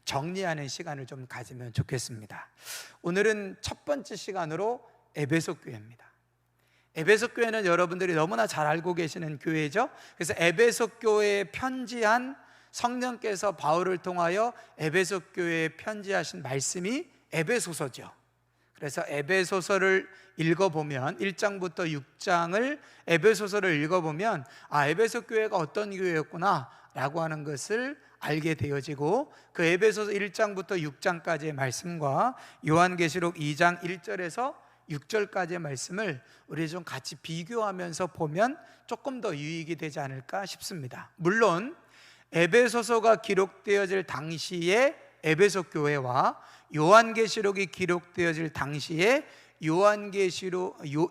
정리하는 시간을 좀 가지면 좋겠습니다. 오늘은 첫 번째 시간으로 에베소 교회입니다. 에베소 교회는 여러분들이 너무나 잘 알고 계시는 교회죠. 그래서 에베소 교회에 편지한 성령께서 바울을 통하여 에베소 교회에 편지하신 말씀이 에베소서죠. 그래서 에베소서를 읽어보면 1장부터 6장을 에베소서를 읽어보면 에베소 교회가 어떤 교회였구나 라고 하는 것을 알게 되어지고, 그 에베소서 1장부터 6장까지의 말씀과 요한계시록 2장 1절에서 6절까지의 말씀을 우리 좀 같이 비교하면서 보면 조금 더 유익이 되지 않을까 싶습니다. 물론 에베소서가 기록되어질 당시에 에베소 교회와 요한계시록이 기록되어질 당시에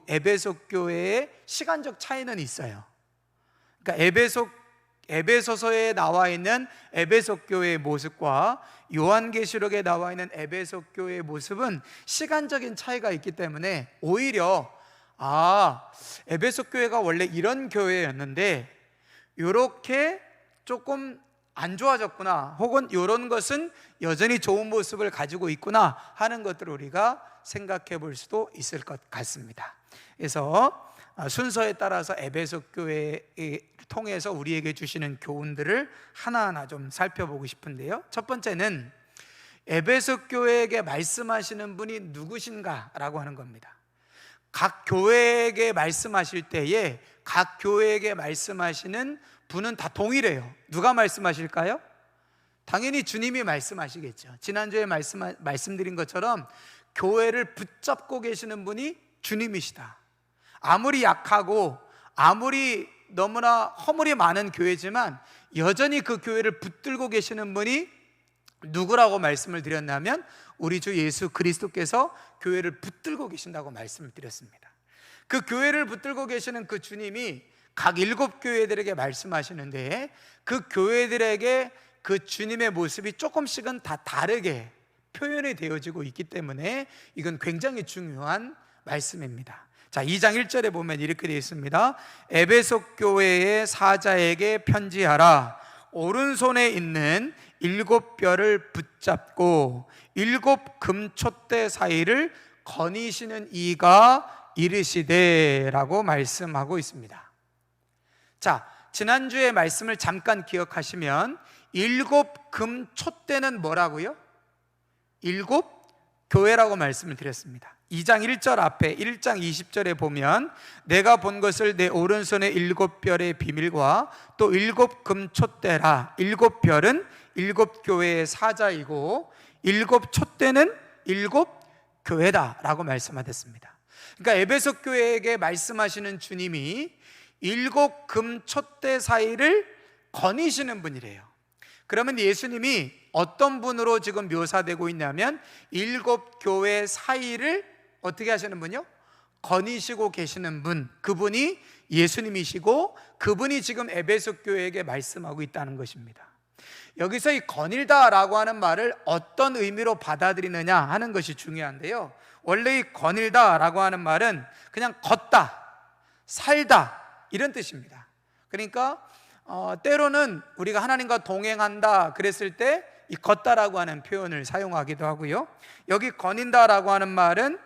에베소 교회의 시간적 차이는 있어요. 그러니까 에베소서에 나와 있는 에베소 교회의 모습과 요한계시록에 나와 있는 에베소 교회의 모습은 시간적인 차이가 있기 때문에 오히려 에베소 교회가 원래 이런 교회였는데 이렇게 조금 안 좋아졌구나, 혹은 이런 것은 여전히 좋은 모습을 가지고 있구나 하는 것들을 우리가 생각해 볼 수도 있을 것 같습니다. 그래서 순서에 따라서 에베소 교회를 통해서 우리에게 주시는 교훈들을 하나하나 좀 살펴보고 싶은데요, 첫 번째는 에베소 교회에게 말씀하시는 분이 누구신가라고 하는 겁니다. 각 교회에게 말씀하실 때에 각 교회에게 말씀하시는 분은 다 동일해요. 누가 말씀하실까요? 당연히 주님이 말씀하시겠죠. 지난주에 말씀드린 것처럼 교회를 붙잡고 계시는 분이 주님이시다. 아무리 약하고 아무리 너무나 허물이 많은 교회지만 여전히 그 교회를 붙들고 계시는 분이 누구라고 말씀을 드렸냐면 우리 주 예수 그리스도께서 교회를 붙들고 계신다고 말씀을 드렸습니다. 그 교회를 붙들고 계시는 그 주님이 각 7교회들에게 말씀하시는데, 그 교회들에게 그 주님의 모습이 조금씩은 다 다르게 표현이 되어지고 있기 때문에 이건 굉장히 중요한 말씀입니다. 자, 2장 1절에 보면 이렇게 되어 있습니다. 에베소 교회의 사자에게 편지하라. 오른손에 있는 7뼈를 붙잡고 7 금촛대 사이를 거니시는 이가 이르시되 라고 말씀하고 있습니다. 자, 지난주에 말씀을 잠깐 기억하시면 7 금촛대는 뭐라고요? 7 교회라고 말씀을 드렸습니다. 2장 1절 앞에 1장 20절에 보면 내가 본 것을 내 오른손의 7별의 비밀과 또 7 금촛대라. 7별은 7 교회의 사자이고 7 촛대는 7 교회다 라고 말씀하셨습니다. 그러니까 에베소 교회에게 말씀하시는 주님이 7 금촛대 사이를 거니시는 분이래요. 그러면 예수님이 어떤 분으로 지금 묘사되고 있냐면 7 교회 사이를 어떻게 하시는 분이요? 거니시고 계시는 분, 그분이 예수님이시고 그분이 지금 에베소 교회에게 말씀하고 있다는 것입니다. 여기서 이 거닐다라고 하는 말을 어떤 의미로 받아들이느냐 하는 것이 중요한데요, 원래 이 거닐다라고 하는 말은 그냥 걷다, 살다 이런 뜻입니다. 그러니까 때로는 우리가 하나님과 동행한다 그랬을 때 이 걷다라고 하는 표현을 사용하기도 하고요, 여기 거닌다라고 하는 말은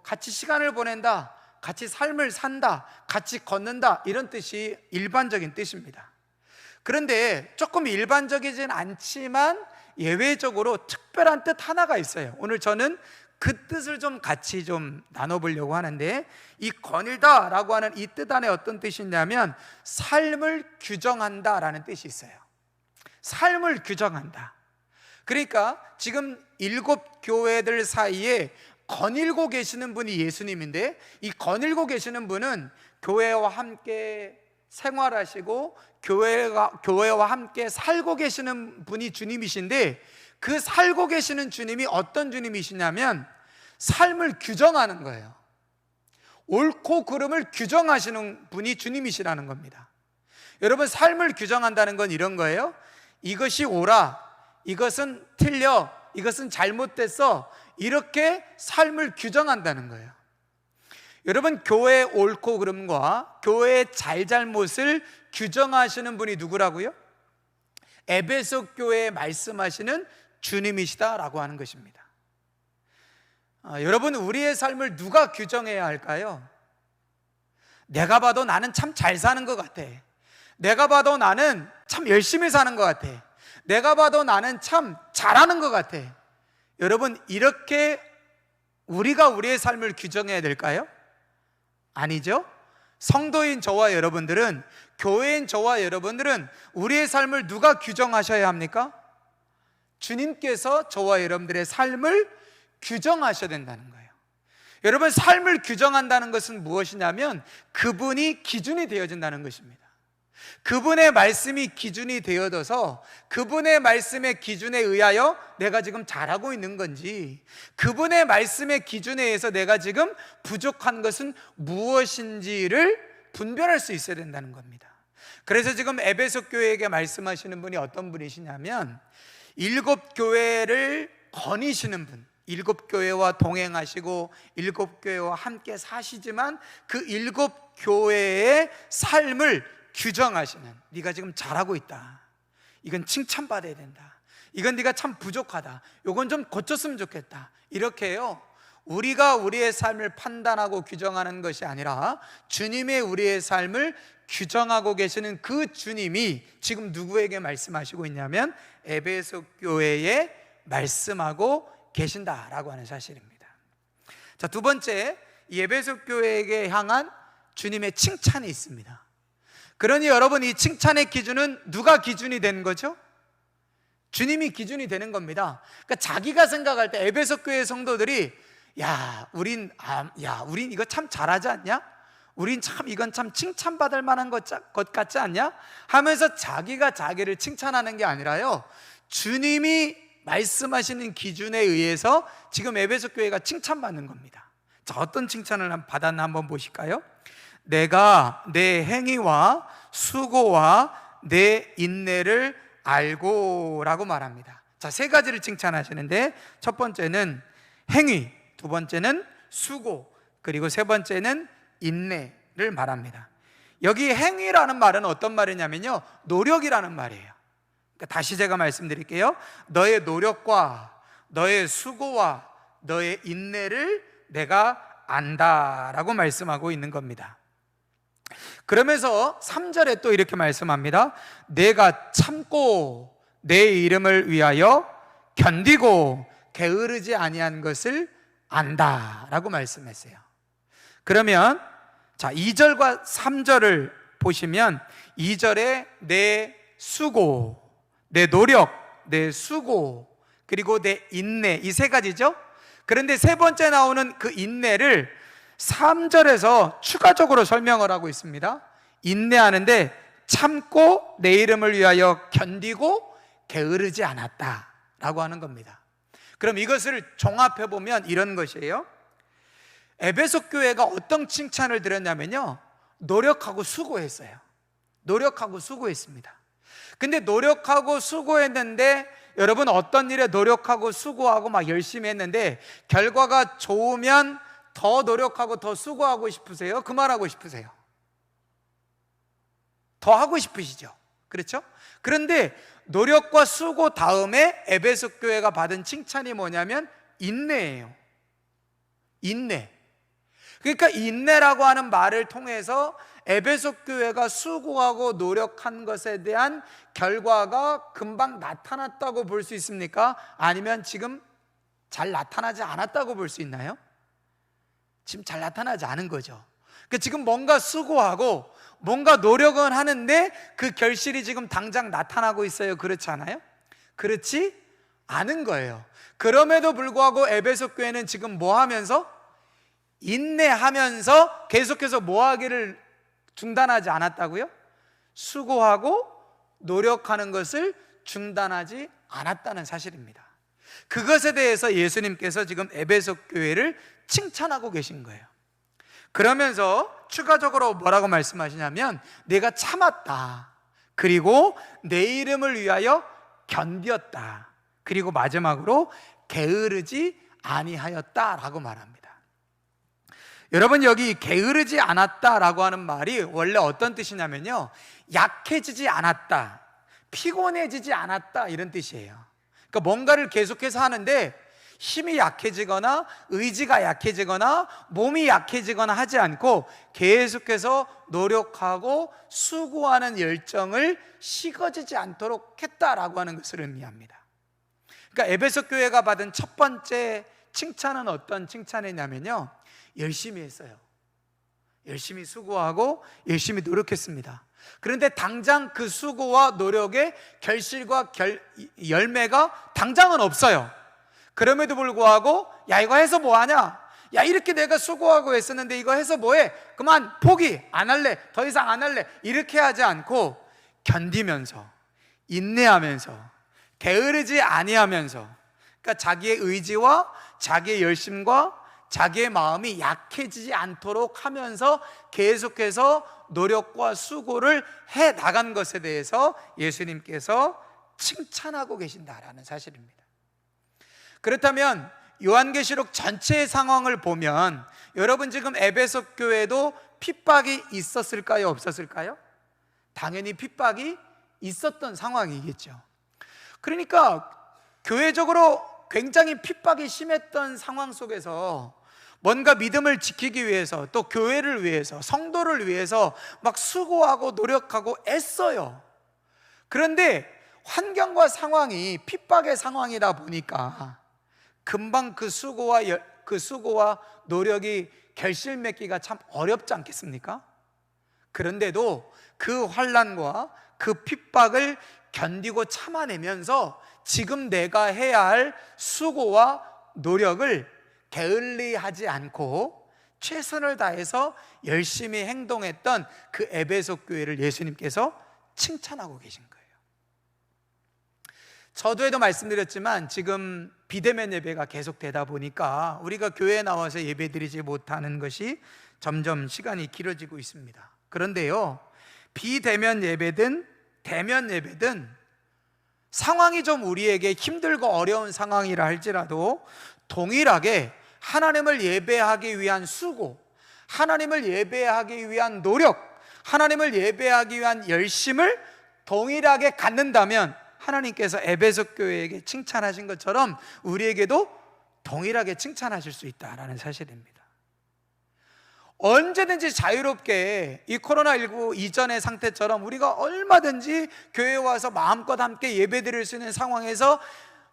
같이 시간을 보낸다, 같이 삶을 산다, 같이 걷는다 이런 뜻이 일반적인 뜻입니다. 그런데 조금 일반적이진 않지만 예외적으로 특별한 뜻 하나가 있어요. 오늘 저는 그 뜻을 좀 같이 좀 나눠보려고 하는데, 이 거닐다라고 하는 이 뜻 안에 어떤 뜻이 있냐면 삶을 규정한다라는 뜻이 있어요. 삶을 규정한다. 그러니까 지금 7 교회들 사이에 거닐고 계시는 분이 예수님인데, 이 거닐고 계시는 분은 교회와 함께 생활하시고 교회와 함께 살고 계시는 분이 주님이신데, 그 살고 계시는 주님이 어떤 주님이시냐면 삶을 규정하는 거예요. 옳고 그름을 규정하시는 분이 주님이시라는 겁니다. 여러분, 삶을 규정한다는 건 이런 거예요. 이것이 옳아, 이것은 틀려, 이것은 잘못됐어, 이렇게 삶을 규정한다는 거예요. 여러분, 교회의 옳고 그름과 교회의 잘잘못을 규정하시는 분이 누구라고요? 에베소 교회에 말씀하시는 주님이시다라고 하는 것입니다. 여러분, 우리의 삶을 누가 규정해야 할까요? 내가 봐도 나는 참 잘 사는 것 같아. 내가 봐도 나는 참 열심히 사는 것 같아. 내가 봐도 나는 참 잘하는 것 같아. 여러분, 이렇게 우리가 우리의 삶을 규정해야 될까요? 아니죠? 성도인 저와 여러분들은, 교회인 저와 여러분들은 우리의 삶을 누가 규정하셔야 합니까? 주님께서 저와 여러분들의 삶을 규정하셔야 된다는 거예요. 여러분, 삶을 규정한다는 것은 무엇이냐면 그분이 기준이 되어진다는 것입니다. 그분의 말씀이 기준이 되어져서 그분의 말씀의 기준에 의하여 내가 지금 잘하고 있는 건지, 그분의 말씀의 기준에 의해서 내가 지금 부족한 것은 무엇인지를 분별할 수 있어야 된다는 겁니다. 그래서 지금 에베소 교회에게 말씀하시는 분이 어떤 분이시냐면 7교회를 거니시는 분, 7교회와 동행하시고 7교회와 함께 사시지만 그 7교회의 삶을 규정하시는, 네가 지금 잘하고 있다, 이건 칭찬받아야 된다, 이건 네가 참 부족하다, 이건 좀 고쳤으면 좋겠다, 이렇게요 우리가 우리의 삶을 판단하고 규정하는 것이 아니라 주님의 우리의 삶을 규정하고 계시는 그 주님이 지금 누구에게 말씀하시고 있냐면 에베소 교회에 말씀하고 계신다라고 하는 사실입니다. 자, 두 번째, 이 에베소 교회에게 향한 주님의 칭찬이 있습니다. 그러니 여러분, 이 칭찬의 기준은 누가 기준이 되는 거죠? 주님이 기준이 되는 겁니다. 그러니까 자기가 생각할 때 에베소 교회 성도들이 우린 이거 참 잘하지 않냐? 우린 참 이건 참 칭찬받을 만한 것 같지 않냐? 하면서 자기가 자기를 칭찬하는 게 아니라요, 주님이 말씀하시는 기준에 의해서 지금 에베소 교회가 칭찬받는 겁니다. 자, 어떤 칭찬을 받았나 한번 보실까요? 내가 내 행위와 수고와 내 인내를 알고 라고 말합니다. 자, 세 가지를 칭찬하시는데, 첫 번째는 행위, 두 번째는 수고, 그리고 세 번째는 인내를 말합니다. 여기 행위라는 말은 어떤 말이냐면요, 노력이라는 말이에요. 그러니까 다시 제가 말씀드릴게요. 너의 노력과 너의 수고와 너의 인내를 내가 안다라고 말씀하고 있는 겁니다. 그러면서 3절에 또 이렇게 말씀합니다. 내가 참고 내 이름을 위하여 견디고 게으르지 아니한 것을 안다라고 말씀했어요. 그러면 자, 2절과 3절을 보시면 2절에 내 수고, 내 노력, 내 수고, 그리고 내 인내, 이 세 가지죠. 그런데 세 번째 나오는 그 인내를 3절에서 추가적으로 설명을 하고 있습니다. 인내하는데 참고 내 이름을 위하여 견디고 게으르지 않았다라고 하는 겁니다. 그럼 이것을 종합해 보면 이런 것이에요. 에베소 교회가 어떤 칭찬을 드렸냐면요, 노력하고 수고했어요. 노력하고 수고했습니다. 근데 노력하고 수고했는데, 여러분, 어떤 일에 노력하고 수고하고 막 열심히 했는데 결과가 좋으면 더 노력하고 더 수고하고 싶으세요? 그만하고 싶으세요? 더 하고 싶으시죠? 그렇죠? 그런데 노력과 수고 다음에 에베소 교회가 받은 칭찬이 뭐냐면 인내예요. 인내. 그러니까 인내라고 하는 말을 통해서 에베소 교회가 수고하고 노력한 것에 대한 결과가 금방 나타났다고 볼 수 있습니까? 아니면 지금 잘 나타나지 않았다고 볼 수 있나요? 지금 잘 나타나지 않은 거죠. 그러니까 지금 뭔가 수고하고 뭔가 노력은 하는데 그 결실이 지금 당장 나타나고 있어요. 그렇지 않아요? 그렇지 않은 거예요. 그럼에도 불구하고 에베소 교회는 지금 뭐 하면서? 인내하면서 계속해서 뭐 하기를 중단하지 않았다고요? 수고하고 노력하는 것을 중단하지 않았다는 사실입니다. 그것에 대해서 예수님께서 지금 에베소 교회를 칭찬하고 계신 거예요. 그러면서 추가적으로 뭐라고 말씀하시냐면 내가 참았다, 그리고 내 이름을 위하여 견디었다, 그리고 마지막으로 게으르지 아니하였다라고 말합니다. 여러분, 여기 게으르지 않았다라고 하는 말이 원래 어떤 뜻이냐면요, 약해지지 않았다, 피곤해지지 않았다, 이런 뜻이에요. 그러니까 뭔가를 계속해서 하는데 힘이 약해지거나 의지가 약해지거나 몸이 약해지거나 하지 않고 계속해서 노력하고 수고하는 열정을 식어지지 않도록 했다라고 하는 것을 의미합니다. 그러니까 에베소 교회가 받은 첫 번째 칭찬은 어떤 칭찬이냐면요, 열심히 했어요. 열심히 수고하고 열심히 노력했습니다. 그런데 당장 그 수고와 노력의 결실과 열매가 당장은 없어요. 그럼에도 불구하고 야, 이거 해서 뭐하냐? 야, 이렇게 내가 수고하고 했었는데 이거 해서 뭐해? 그만, 포기, 안 할래, 더 이상 안 할래, 이렇게 하지 않고 견디면서, 인내하면서, 게으르지 아니하면서, 그러니까 자기의 의지와 자기의 열심과 자기의 마음이 약해지지 않도록 하면서 계속해서 노력과 수고를 해 나간 것에 대해서 예수님께서 칭찬하고 계신다라는 사실입니다. 그렇다면 요한계시록 전체의 상황을 보면 여러분, 지금 에베소 교회도 핍박이 있었을까요? 없었을까요? 당연히 핍박이 있었던 상황이겠죠. 그러니까 교회적으로 굉장히 핍박이 심했던 상황 속에서 뭔가 믿음을 지키기 위해서, 또 교회를 위해서, 성도를 위해서 막 수고하고 노력하고 애써요. 그런데 환경과 상황이 핍박의 상황이다 보니까 금방 그 수고와 노력이 결실 맺기가 참 어렵지 않겠습니까? 그런데도 그 환난과 그 핍박을 견디고 참아내면서 지금 내가 해야 할 수고와 노력을 게을리하지 않고 최선을 다해서 열심히 행동했던 그 에베소 교회를 예수님께서 칭찬하고 계신 거예요. 저도에도 말씀드렸지만 지금 비대면 예배가 계속되다 보니까 우리가 교회에 나와서 예배드리지 못하는 것이 점점 시간이 길어지고 있습니다. 그런데요, 비대면 예배든 대면 예배든 상황이 좀 우리에게 힘들고 어려운 상황이라 할지라도 동일하게 하나님을 예배하기 위한 수고, 하나님을 예배하기 위한 노력, 하나님을 예배하기 위한 열심을 동일하게 갖는다면 하나님께서 에베소 교회에게 칭찬하신 것처럼 우리에게도 동일하게 칭찬하실 수 있다라는 사실입니다. 언제든지 자유롭게 이 코로나19 이전의 상태처럼 우리가 얼마든지 교회에 와서 마음껏 함께 예배드릴 수 있는 상황에서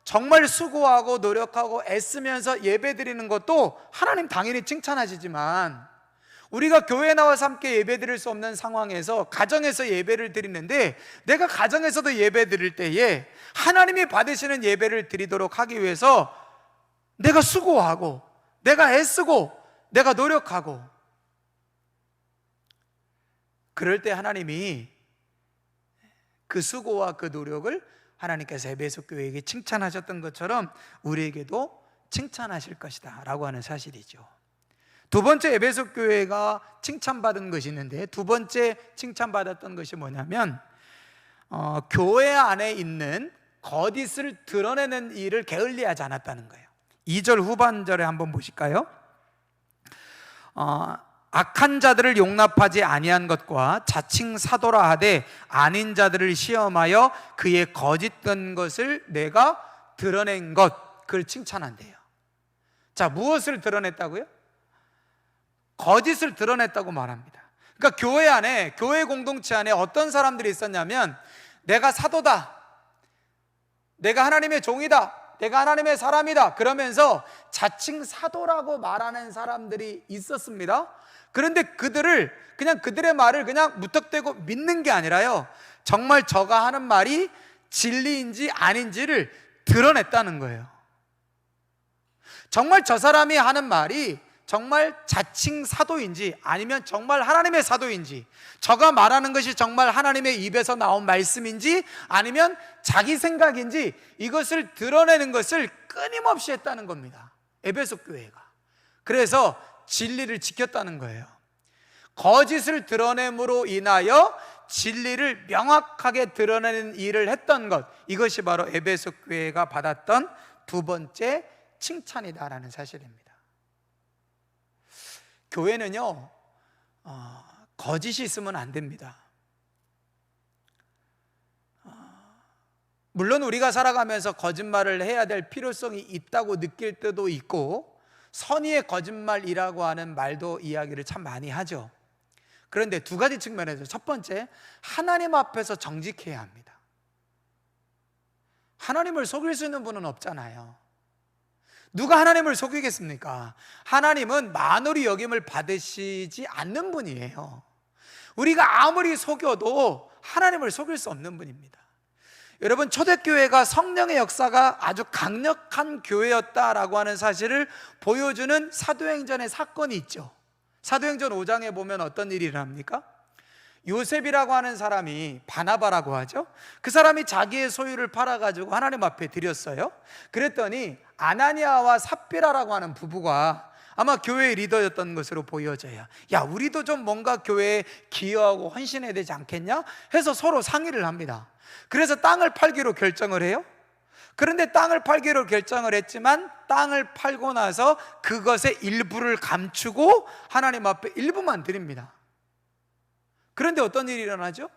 정말 수고하고 노력하고 애쓰면서 예배드리는 것도 하나님 당연히 칭찬하시지만, 우리가 교회에 나와서 함께 예배드릴 수 없는 상황에서 가정에서 예배를 드리는데, 내가 가정에서도 예배 드릴 때에 하나님이 받으시는 예배를 드리도록 하기 위해서 내가 수고하고 내가 애쓰고 내가 노력하고, 그럴 때 하나님이 그 수고와 그 노력을 하나님께서 에베소 교회에게 칭찬하셨던 것처럼 우리에게도 칭찬하실 것이다 라고 하는 사실이죠. 두 번째 에베소 교회가 칭찬받은 것이 있는데, 두 번째 칭찬받았던 것이 뭐냐면 교회 안에 있는 거짓을 드러내는 일을 게을리하지 않았다는 거예요. 2절 후반절에 한번 보실까요? 악한 자들을 용납하지 아니한 것과 자칭 사도라 하되 아닌 자들을 시험하여 그의 거짓된 것을 내가 드러낸 것, 그걸 칭찬한대요. 자, 무엇을 드러냈다고요? 거짓을 드러냈다고 말합니다. 그러니까 교회 안에, 교회 공동체 안에 어떤 사람들이 있었냐면, 내가 사도다, 내가 하나님의 종이다, 내가 하나님의 사람이다 그러면서 자칭 사도라고 말하는 사람들이 있었습니다. 그런데 그들을 그냥 그들의 말을 그냥 무턱대고 믿는 게 아니라요, 정말 저가 하는 말이 진리인지 아닌지를 드러냈다는 거예요. 정말 저 사람이 하는 말이 정말 자칭 사도인지 아니면 정말 하나님의 사도인지, 저가 말하는 것이 정말 하나님의 입에서 나온 말씀인지 아니면 자기 생각인지, 이것을 드러내는 것을 끊임없이 했다는 겁니다, 에베소 교회가. 그래서 진리를 지켰다는 거예요. 거짓을 드러냄으로 인하여 진리를 명확하게 드러내는 일을 했던 것, 이것이 바로 에베소 교회가 받았던 두 번째 칭찬이다라는 사실입니다. 교회는요, 거짓이 있으면 안 됩니다. 물론 우리가 살아가면서 거짓말을 해야 될 필요성이 있다고 느낄 때도 있고, 선의의 거짓말이라고 하는 말도 이야기를 참 많이 하죠. 그런데 두 가지 측면에서, 첫 번째, 하나님 앞에서 정직해야 합니다. 하나님을 속일 수 있는 분은 없잖아요. 누가 하나님을 속이겠습니까? 하나님은 만홀히 여김을 받으시지 않는 분이에요. 우리가 아무리 속여도 하나님을 속일 수 없는 분입니다. 여러분, 초대교회가 성령의 역사가 아주 강력한 교회였다라고 하는 사실을 보여주는 사도행전의 사건이 있죠. 사도행전 5장에 보면 어떤 일이 일어납니까? 요셉이라고 하는 사람이, 바나바라고 하죠, 그 사람이 자기의 소유를 팔아가지고 하나님 앞에 드렸어요. 그랬더니 아나니아와 삽비라라고 하는 부부가 아마 교회의 리더였던 것으로 보여져요. 야, 우리도 좀 뭔가 교회에 기여하고 헌신해야 되지 않겠냐 해서 서로 상의를 합니다. 그래서 땅을 팔기로 결정을 해요. 그런데 땅을 팔기로 결정을 했지만 땅을 팔고 나서 그것의 일부를 감추고 하나님 앞에 일부만 드립니다. 그런데 어떤 일이 일어나죠?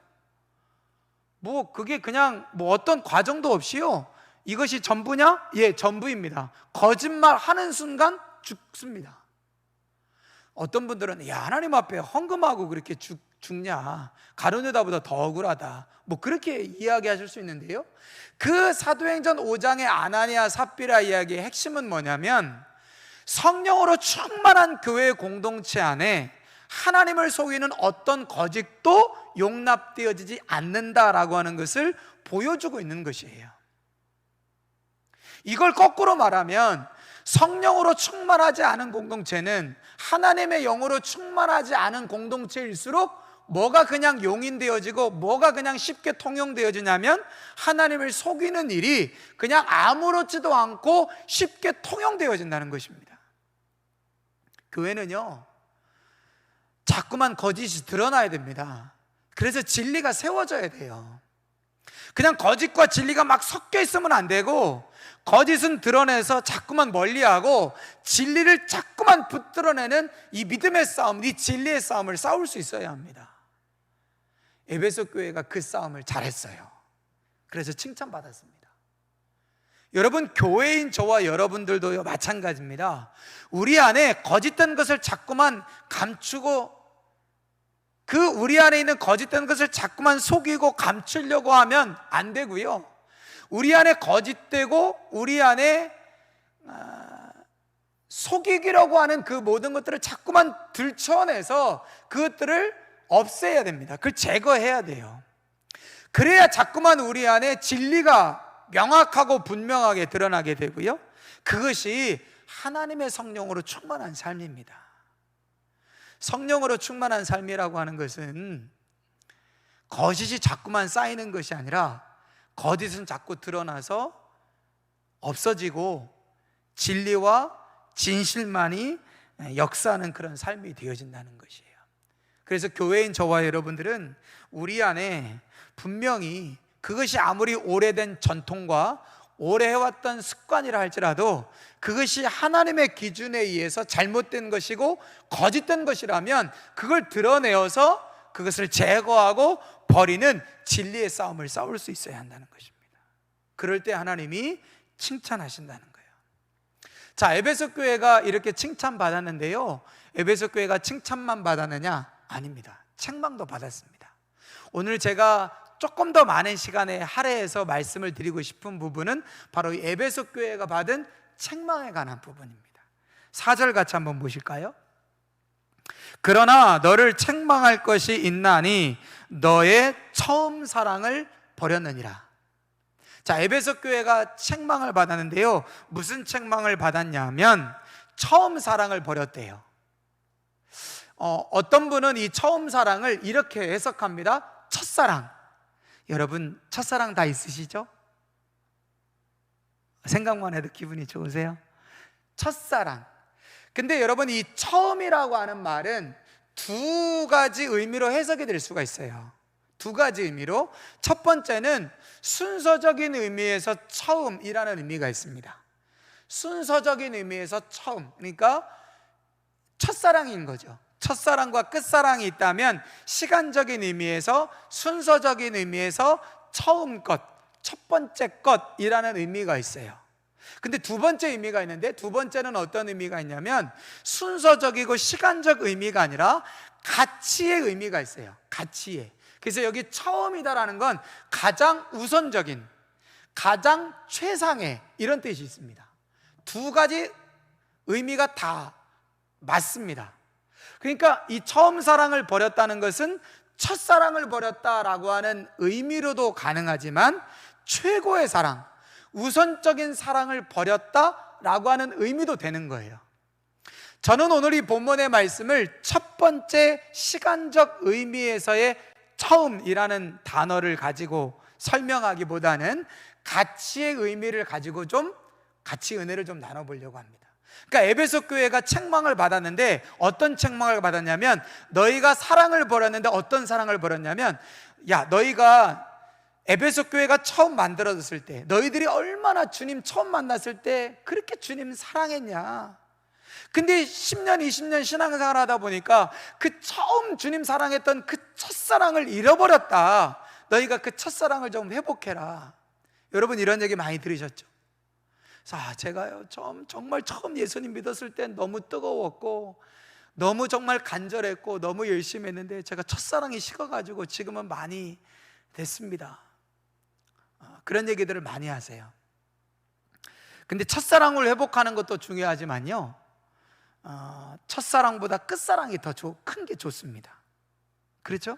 그게 그냥 어떤 과정도 없이요, 이것이 전부냐? 예, 전부입니다. 거짓말 하는 순간 죽습니다. 어떤 분들은, 야, 하나님 앞에 헌금하고 그렇게 죽냐, 가룟 유다보다 더 억울하다, 그렇게 이야기하실 수 있는데요, 그 사도행전 5장의 아나니아 삽비라 이야기의 핵심은 뭐냐면, 성령으로 충만한 교회 공동체 안에 하나님을 속이는 어떤 거짓도 용납되어지지 않는다라고 하는 것을 보여주고 있는 것이에요. 이걸 거꾸로 말하면, 성령으로 충만하지 않은 공동체는 하나님의 영으로 충만하지 않은 공동체일수록 뭐가 그냥 용인되어지고 뭐가 그냥 쉽게 통용되어지냐면, 하나님을 속이는 일이 그냥 아무렇지도 않고 쉽게 통용되어진다는 것입니다. 교회는요, 자꾸만 거짓이 드러나야 됩니다. 그래서 진리가 세워져야 돼요. 그냥 거짓과 진리가 막 섞여 있으면 안 되고, 거짓은 드러내서 자꾸만 멀리하고 진리를 자꾸만 붙들어내는 이 믿음의 싸움, 이 진리의 싸움을 싸울 수 있어야 합니다. 에베소 교회가 그 싸움을 잘했어요. 그래서 칭찬받았습니다. 여러분, 교회인 저와 여러분들도 마찬가지입니다. 우리 안에 거짓된 것을 자꾸만 감추고, 우리 안에 있는 거짓된 것을 자꾸만 속이고 감추려고 하면 안 되고요, 우리 안에 거짓되고 우리 안에 속이기라고 하는 그 모든 것들을 자꾸만 들춰내서 그것들을 없애야 됩니다. 그걸 제거해야 돼요. 그래야 자꾸만 우리 안에 진리가 명확하고 분명하게 드러나게 되고요, 그것이 하나님의 성령으로 충만한 삶입니다. 성령으로 충만한 삶이라고 하는 것은 거짓이 자꾸만 쌓이는 것이 아니라, 거짓은 자꾸 드러나서 없어지고 진리와 진실만이 역사하는 그런 삶이 되어진다는 것이에요. 그래서 교회인 저와 여러분들은 우리 안에 분명히 그것이 아무리 오래된 전통과 오래 해왔던 습관이라 할지라도 그것이 하나님의 기준에 의해서 잘못된 것이고 거짓된 것이라면 그걸 드러내어서 그것을 제거하고 버리는 진리의 싸움을 싸울 수 있어야 한다는 것입니다. 그럴 때 하나님이 칭찬하신다는 거예요. 자, 에베소 교회가 이렇게 칭찬받았는데요, 에베소 교회가 칭찬만 받았느냐? 아닙니다. 책망도 받았습니다. 오늘 제가 조금 더 많은 시간에 할애해서 말씀을 드리고 싶은 부분은 바로 이 에베소 교회가 받은 책망에 관한 부분입니다. 4절 같이 한번 보실까요? 그러나 너를 책망할 것이 있나니 너의 처음 사랑을 버렸느니라. 자, 에베소 교회가 책망을 받았는데요, 무슨 책망을 받았냐면 처음 사랑을 버렸대요. 어떤 분은 이 처음 사랑을 이렇게 해석합니다. 첫사랑. 여러분, 첫사랑 다 있으시죠? 생각만 해도 기분이 좋으세요? 첫사랑. 근데 여러분, 이 처음이라고 하는 말은 두 가지 의미로 해석이 될 수가 있어요. 두 가지 의미로. 첫 번째는 순서적인 의미에서 처음이라는 의미가 있습니다. 순서적인 의미에서 처음, 그러니까 첫사랑인 거죠. 첫사랑과 끝사랑이 있다면 시간적인 의미에서, 순서적인 의미에서 처음 것, 첫 번째 것이라는 의미가 있어요. 근데 두 번째 의미가 있는데, 두 번째는 어떤 의미가 있냐면 순서적이고 시간적 의미가 아니라 가치의 의미가 있어요. 가치의. 그래서 여기 처음이다라는 건 가장 우선적인, 가장 최상의, 이런 뜻이 있습니다. 두 가지 의미가 다 맞습니다. 그러니까 이 처음 사랑을 버렸다는 것은 첫사랑을 버렸다라고 하는 의미로도 가능하지만, 최고의 사랑, 우선적인 사랑을 버렸다라고 하는 의미도 되는 거예요. 저는 오늘 이 본문의 말씀을 첫 번째 시간적 의미에서의 처음이라는 단어를 가지고 설명하기보다는 가치의 의미를 가지고 좀 같이 은혜를 좀 나눠보려고 합니다. 그러니까 에베소 교회가 책망을 받았는데, 어떤 책망을 받았냐면, 너희가 사랑을 버렸는데 어떤 사랑을 버렸냐면, 야, 너희가 에베소 교회가 처음 만들어졌을 때, 너희들이 얼마나 주님 처음 만났을 때 그렇게 주님 사랑했냐. 근데 10년, 20년 신앙생활 하다 보니까 그 처음 주님 사랑했던 그 첫사랑을 잃어버렸다. 너희가 그 첫사랑을 좀 회복해라. 여러분, 이런 얘기 많이 들으셨죠? 자, 제가요 정말 처음 예수님 믿었을 땐 너무 뜨거웠고, 너무 정말 간절했고, 너무 열심히 했는데 제가 첫사랑이 식어가지고 지금은 많이 됐습니다. 그런 얘기들을 많이 하세요. 근데 첫사랑을 회복하는 것도 중요하지만요, 첫사랑보다 끝사랑이 더 큰 게 좋습니다. 그렇죠?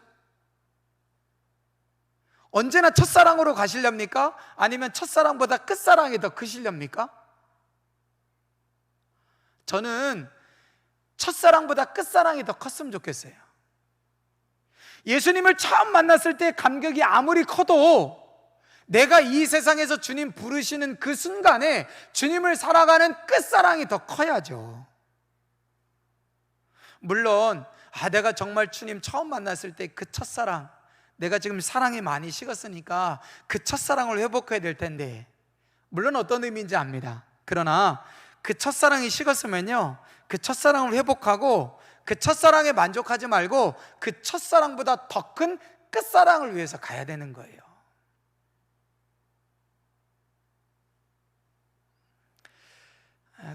언제나 첫사랑으로 가시렵니까? 아니면 첫사랑보다 끝사랑이 더 크시렵니까? 저는 첫사랑보다 끝사랑이 더 컸으면 좋겠어요. 예수님을 처음 만났을 때 감격이 아무리 커도 내가 이 세상에서 주님 부르시는 그 순간에 주님을 살아가는 끝사랑이 더 커야죠. 물론 내가 정말 주님 처음 만났을 때 그 첫사랑, 내가 지금 사랑이 많이 식었으니까 그 첫사랑을 회복해야 될 텐데, 물론 어떤 의미인지 압니다. 그러나 그 첫사랑이 식었으면요, 그 첫사랑을 회복하고 그 첫사랑에 만족하지 말고 그 첫사랑보다 더 큰 끝사랑을 위해서 가야 되는 거예요.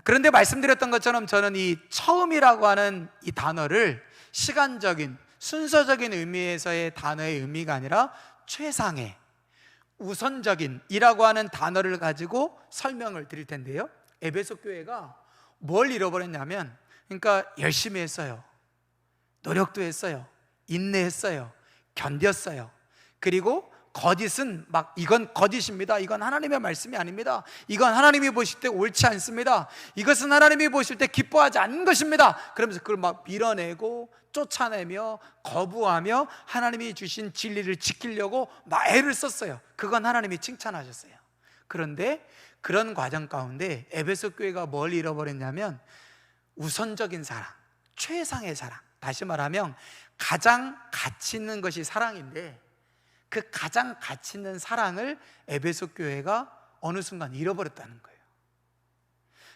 그런데 말씀드렸던 것처럼 저는 이 처음이라고 하는 이 단어를 시간적인, 순서적인 의미에서의 단어의 의미가 아니라 최상의, 우선적인 이라고 하는 단어를 가지고 설명을 드릴 텐데요, 에베소 교회가 뭘 잃어버렸냐면, 그러니까 열심히 했어요. 노력도 했어요. 인내했어요. 견뎠어요. 그리고 거짓은 막, 이건 거짓입니다, 이건 하나님의 말씀이 아닙니다, 이건 하나님이 보실 때 옳지 않습니다, 이것은 하나님이 보실 때 기뻐하지 않는 것입니다, 그러면서 그걸 막 밀어내고 쫓아내며 거부하며 하나님이 주신 진리를 지키려고 막 애를 썼어요. 그건 하나님이 칭찬하셨어요. 그런데 그런 과정 가운데 에베소 교회가 뭘 잃어버렸냐면, 우선적인 사랑, 최상의 사랑, 다시 말하면 가장 가치 있는 것이 사랑인데, 그 가장 가치 있는 사랑을 에베소 교회가 어느 순간 잃어버렸다는 거예요.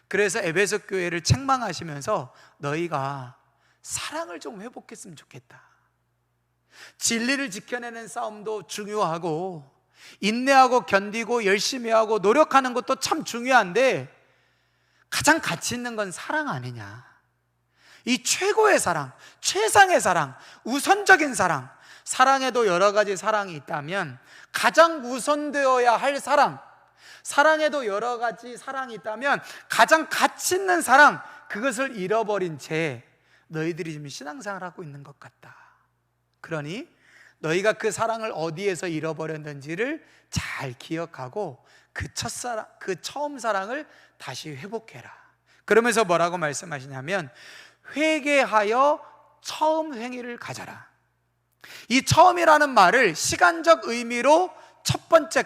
그래서 에베소 교회를 책망하시면서 너희가 사랑을 좀 회복했으면 좋겠다. 진리를 지켜내는 싸움도 중요하고, 인내하고 견디고 열심히 하고 노력하는 것도 참 중요한데, 가장 가치 있는 건 사랑 아니냐. 이 최고의 사랑, 최상의 사랑, 우선적인 사랑, 사랑에도 여러 가지 사랑이 있다면 가장 우선되어야 할 사랑, 사랑에도 여러 가지 사랑이 있다면 가장 가치 있는 사랑, 그것을 잃어버린 채 너희들이 지금 신앙생활을 하고 있는 것 같다. 그러니 너희가 그 사랑을 어디에서 잃어버렸는지를 잘 기억하고 그 첫사랑, 그 처음 사랑을 다시 회복해라. 그러면서 뭐라고 말씀하시냐면, 회개하여 처음 행위를 가져라. 이 처음이라는 말을 시간적 의미로 첫 번째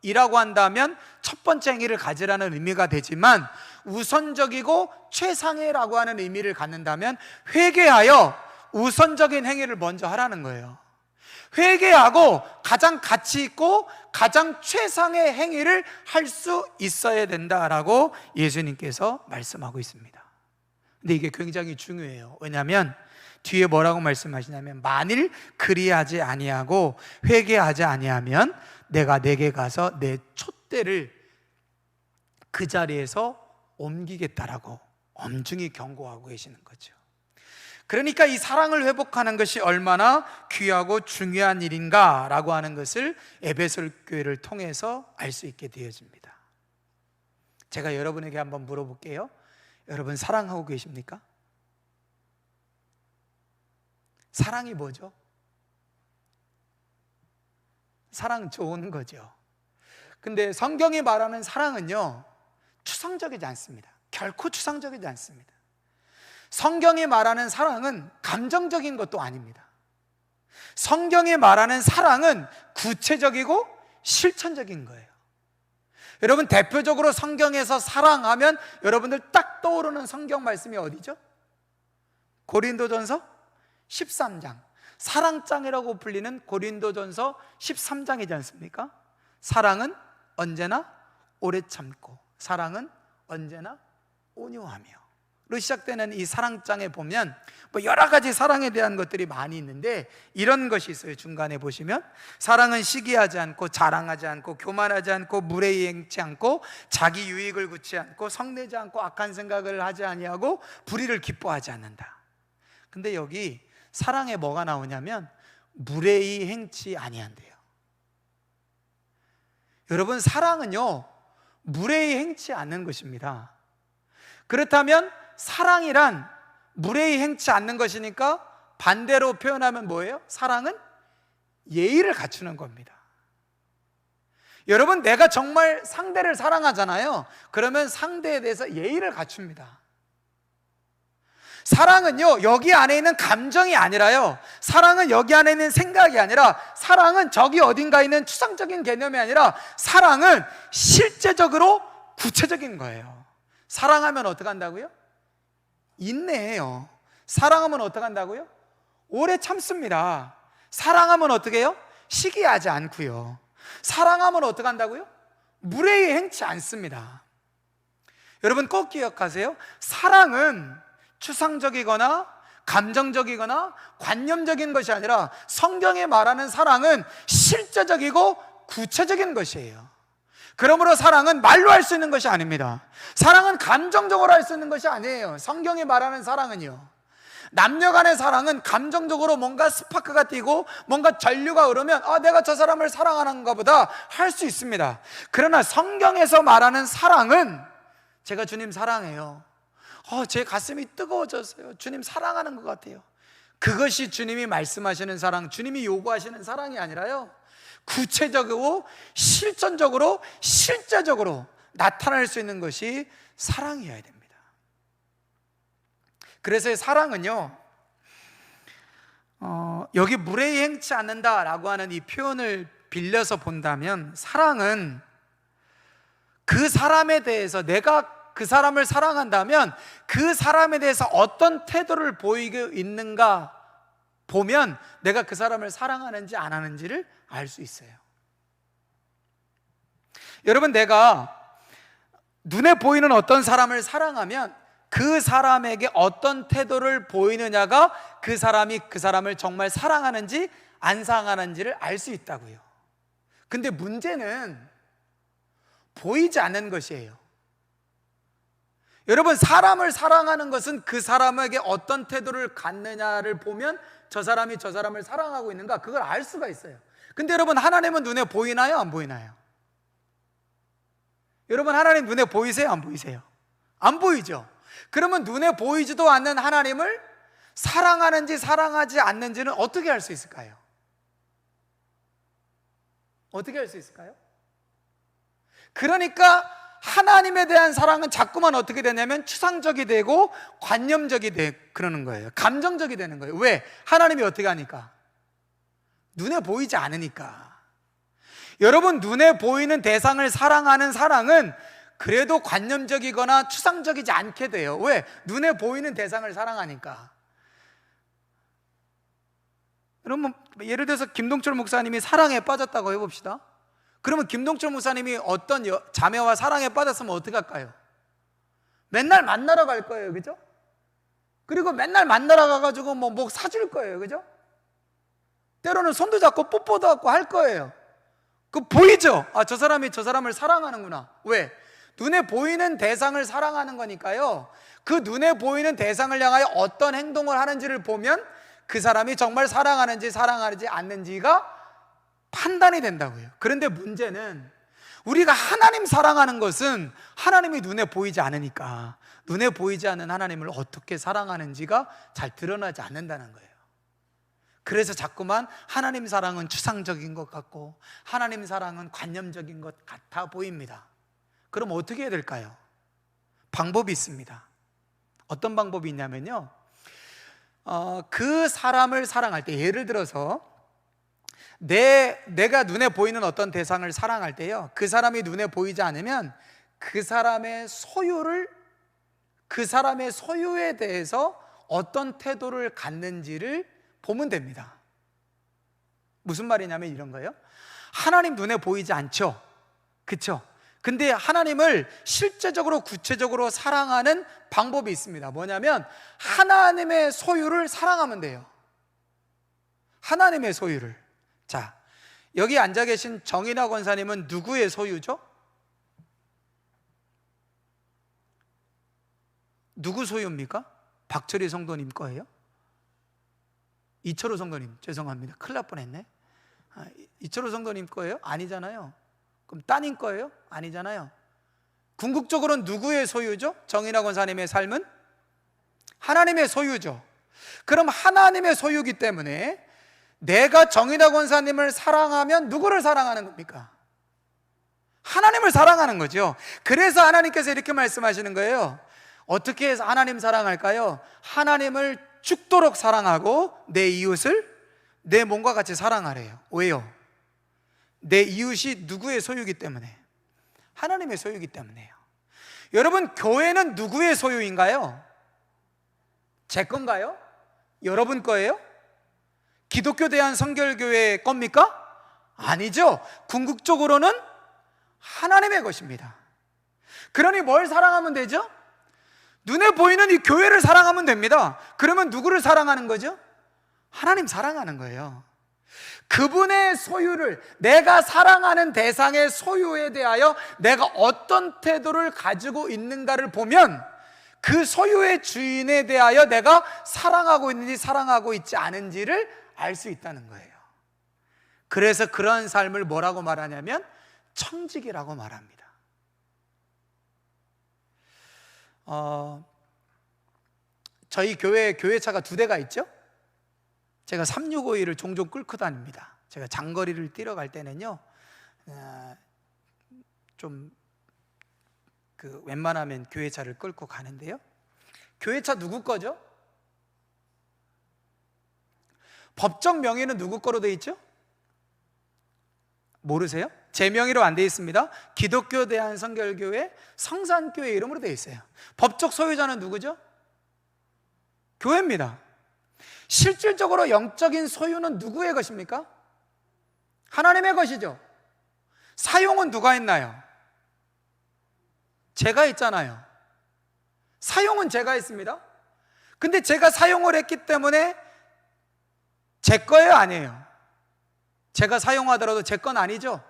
것이라고 한다면 첫 번째 행위를 가지라는 의미가 되지만, 우선적이고 최상의라고 하는 의미를 갖는다면 회개하여 우선적인 행위를 먼저 하라는 거예요. 회개하고 가장 가치 있고 가장 최상의 행위를 할 수 있어야 된다라고 예수님께서 말씀하고 있습니다. 근데 이게 굉장히 중요해요. 왜냐하면 뒤에 뭐라고 말씀하시냐면, 만일 그리하지 아니하고 회개하지 아니하면 내가 내게 가서 내 촛대를 그 자리에서 옮기겠다라고 엄중히 경고하고 계시는 거죠. 그러니까 이 사랑을 회복하는 것이 얼마나 귀하고 중요한 일인가라고 하는 것을 에베소 교회를 통해서 알 수 있게 되어집니다. 제가 여러분에게 한번 물어볼게요. 여러분 사랑하고 계십니까? 사랑이 뭐죠? 사랑 좋은 거죠. 근데 성경이 말하는 사랑은요, 추상적이지 않습니다. 결코 추상적이지 않습니다. 성경이 말하는 사랑은 감정적인 것도 아닙니다. 성경이 말하는 사랑은 구체적이고 실천적인 거예요. 여러분 대표적으로 성경에서 사랑하면 여러분들 딱 떠오르는 성경 말씀이 어디죠? 고린도전서 13장, 사랑장이라고 불리는 고린도전서 13장이지 않습니까? 사랑은 언제나 오래 참고, 사랑은 언제나 온유하며 로 시작되는 이 사랑장에 보면 여러 가지 사랑에 대한 것들이 많이 있는데 이런 것이 있어요. 중간에 보시면 사랑은 시기하지 않고 자랑하지 않고 교만하지 않고 무례히 행치 않고 자기 유익을 구치 않고 성내지 않고 악한 생각을 하지 아니하고 불의를 기뻐하지 않는다. 근데 여기 사랑에 뭐가 나오냐면 무례히 행치 아니한대요. 여러분 사랑은요 무례히 행치 않는 것입니다. 그렇다면 사랑이란 무례히 행치 않는 것이니까 반대로 표현하면 뭐예요? 사랑은 예의를 갖추는 겁니다. 여러분 내가 정말 상대를 사랑하잖아요. 그러면 상대에 대해서 예의를 갖춥니다. 사랑은요 여기 안에 있는 감정이 아니라요, 사랑은 여기 안에 있는 생각이 아니라, 사랑은 저기 어딘가에 있는 추상적인 개념이 아니라 사랑은 실제적으로 구체적인 거예요. 사랑하면 어떻게 한다고요? 인내해요. 사랑하면 어떻게 한다고요? 오래 참습니다. 사랑하면 어떻게 해요? 시기하지 않고요. 사랑하면 어떻게 한다고요? 무례히 행치 않습니다. 여러분 꼭 기억하세요. 사랑은 추상적이거나 감정적이거나 관념적인 것이 아니라 성경에 말하는 사랑은 실제적이고 구체적인 것이에요. 그러므로 사랑은 말로 할 수 있는 것이 아닙니다. 사랑은 감정적으로 할 수 있는 것이 아니에요. 성경이 말하는 사랑은요, 남녀 간의 사랑은 감정적으로 뭔가 스파크가 뛰고 뭔가 전류가 흐르면 내가 저 사람을 사랑하는가 보다 할 수 있습니다. 그러나 성경에서 말하는 사랑은 제가 주님 사랑해요, 제 가슴이 뜨거워졌어요, 주님 사랑하는 것 같아요. 그것이 주님이 말씀하시는 사랑, 주님이 요구하시는 사랑이 아니라요, 구체적이고 실천적으로 실제적으로 나타날 수 있는 것이 사랑이어야 됩니다. 그래서 사랑은요 여기 무례히 행치 않는다라고 하는 이 표현을 빌려서 본다면, 사랑은 그 사람에 대해서, 내가 그 사람을 사랑한다면 그 사람에 대해서 어떤 태도를 보이고 있는가 보면 내가 그 사람을 사랑하는지 안 하는지를 알 수 있어요. 여러분 내가 눈에 보이는 어떤 사람을 사랑하면 그 사람에게 어떤 태도를 보이느냐가 그 사람이 그 사람을 정말 사랑하는지 안 사랑하는지를 알 수 있다고요. 근데 문제는 보이지 않는 것이에요. 여러분 사람을 사랑하는 것은 그 사람에게 어떤 태도를 갖느냐를 보면 저 사람이 저 사람을 사랑하고 있는가 그걸 알 수가 있어요. 근데 여러분 하나님은 눈에 보이나요? 안 보이나요? 여러분 하나님 눈에 보이세요? 안 보이세요? 안 보이죠? 그러면 눈에 보이지도 않는 하나님을 사랑하는지 사랑하지 않는지는 어떻게 알 수 있을까요? 어떻게 알 수 있을까요? 그러니까 하나님에 대한 사랑은 자꾸만 어떻게 되냐면 추상적이 되고 관념적이 그러는 거예요. 감정적이 되는 거예요. 왜? 하나님이 어떻게 하니까? 눈에 보이지 않으니까. 여러분 눈에 보이는 대상을 사랑하는 사랑은 그래도 관념적이거나 추상적이지 않게 돼요. 왜? 눈에 보이는 대상을 사랑하니까. 여러분 예를 들어서 김동철 목사님이 사랑에 빠졌다고 해봅시다. 그러면 김동철 목사님이 어떤 자매와 사랑에 빠졌으면 어떻게 할까요? 맨날 만나러 갈 거예요, 그죠? 그리고 맨날 만나러 가가지고 뭐 사줄 거예요, 그죠? 때로는 손도 잡고 뽀뽀도 하고 할 거예요. 그 보이죠? 아, 저 사람이 저 사람을 사랑하는구나. 왜? 눈에 보이는 대상을 사랑하는 거니까요. 그 눈에 보이는 대상을 향하여 어떤 행동을 하는지를 보면 그 사람이 정말 사랑하는지 사랑하지 않는지가 판단이 된다고요. 그런데 문제는 우리가 하나님 사랑하는 것은 하나님이 눈에 보이지 않으니까 눈에 보이지 않는 하나님을 어떻게 사랑하는지가 잘 드러나지 않는다는 거예요. 그래서 자꾸만 하나님 사랑은 추상적인 것 같고 하나님 사랑은 관념적인 것 같아 보입니다. 그럼 어떻게 해야 될까요? 방법이 있습니다. 어떤 방법이 있냐면요, 그 사람을 사랑할 때, 예를 들어서 내가 눈에 보이는 어떤 대상을 사랑할 때요, 그 사람이 눈에 보이지 않으면 그 사람의 소유에 대해서 어떤 태도를 갖는지를 보면 됩니다. 무슨 말이냐면 이런 거예요. 하나님 눈에 보이지 않죠? 그쵸? 근데 하나님을 실제적으로 구체적으로 사랑하는 방법이 있습니다. 뭐냐면 하나님의 소유를 사랑하면 돼요. 하나님의 소유를. 자, 여기 앉아 계신 정인아 권사님은 누구의 소유죠? 누구 소유입니까? 박철희 성도님 거예요? 이철호 성도님, 죄송합니다. 큰일 날 뻔했네. 이철호 성도님 거예요? 아니잖아요. 그럼 따님 거예요? 아니잖아요. 궁극적으로는 누구의 소유죠? 정인아 권사님의 삶은 하나님의 소유죠. 그럼 하나님의 소유이기 때문에 내가 정인아 권사님을 사랑하면 누구를 사랑하는 겁니까? 하나님을 사랑하는 거죠. 그래서 하나님께서 이렇게 말씀하시는 거예요. 어떻게 해서 하나님 사랑할까요? 하나님을 죽도록 사랑하고 내 이웃을 내 몸과 같이 사랑하래요. 왜요? 내 이웃이 누구의 소유이기 때문에? 하나님의 소유이기 때문에요. 여러분, 교회는 누구의 소유인가요? 제 건가요? 여러분 거예요? 기독교 대한성결교회 겁니까? 아니죠. 궁극적으로는 하나님의 것입니다. 그러니 뭘 사랑하면 되죠? 눈에 보이는 이 교회를 사랑하면 됩니다. 그러면 누구를 사랑하는 거죠? 하나님 사랑하는 거예요. 그분의 소유를, 내가 사랑하는 대상의 소유에 대하여 내가 어떤 태도를 가지고 있는가를 보면 그 소유의 주인에 대하여 내가 사랑하고 있는지 사랑하고 있지 않은지를 알 수 있다는 거예요. 그래서 그런 삶을 뭐라고 말하냐면 청지기라고 말합니다. 저희 교회차가 2대가 있죠? 제가 3652를 종종 끌고 다닙니다. 제가 장거리를 뛰러 갈 때는요, 웬만하면 교회차를 끌고 가는데요. 교회차 누구 거죠? 법적 명의는 누구 거로 되어 있죠? 모르세요? 제 명의로 안 되어 있습니다. 기독교 대한성결교회 성산교회 이름으로 되어 있어요. 법적 소유자는 누구죠? 교회입니다. 실질적으로 영적인 소유는 누구의 것입니까? 하나님의 것이죠. 사용은 누가 했나요? 제가 했잖아요. 사용은 제가 했습니다. 근데 제가 사용을 했기 때문에 제 거예요, 아니에요? 제가 사용하더라도 제 건 아니죠?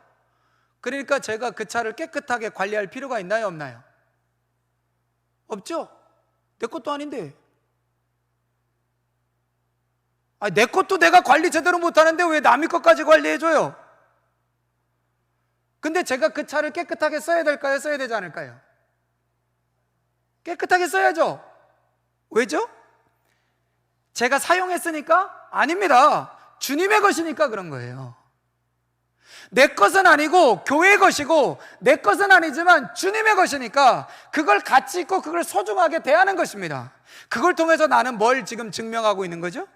그러니까 제가 그 차를 깨끗하게 관리할 필요가 있나요, 없나요? 없죠? 내 것도 아닌데. 내 것도 내가 관리 제대로 못하는데 왜 남의 것까지 관리해줘요? 근데 제가 그 차를 깨끗하게 써야 될까요? 써야 되지 않을까요? 깨끗하게 써야죠. 왜죠? 제가 사용했으니까? 아닙니다. 주님의 것이니까 그런 거예요. 내 것은 아니고 교회의 것이고 내 것은 아니지만 주님의 것이니까 그걸 가치 있고 그걸 소중하게 대하는 것입니다. 그걸 통해서 나는 뭘 지금 증명하고 있는 거죠?